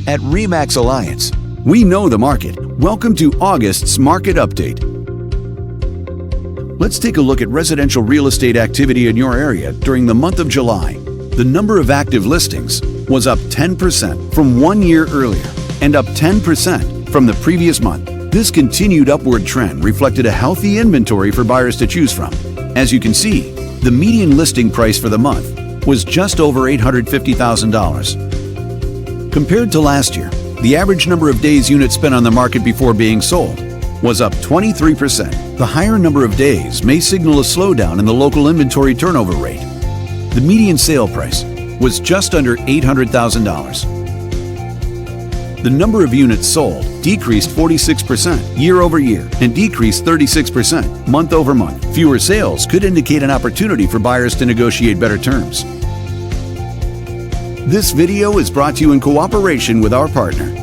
At RE/MAX Alliance, we know the market. Welcome to August's Market Update. Let's take a look at residential real estate activity in your area during the month of July. The number of active listings was up 10% from 1 year earlier and up 10% from the previous month. This continued upward trend reflected a healthy inventory for buyers to choose from. As you can see, the median listing price for the month was just over $850,000. Compared to last year, the average number of days units spent on the market before being sold was up 23%. The higher number of days may signal a slowdown in the local inventory turnover rate. The median sale price was just under $800,000. The number of units sold decreased 46% year over year and decreased 36% month over month. Fewer sales could indicate an opportunity for buyers to negotiate better terms. This video is brought to you in cooperation with our partner,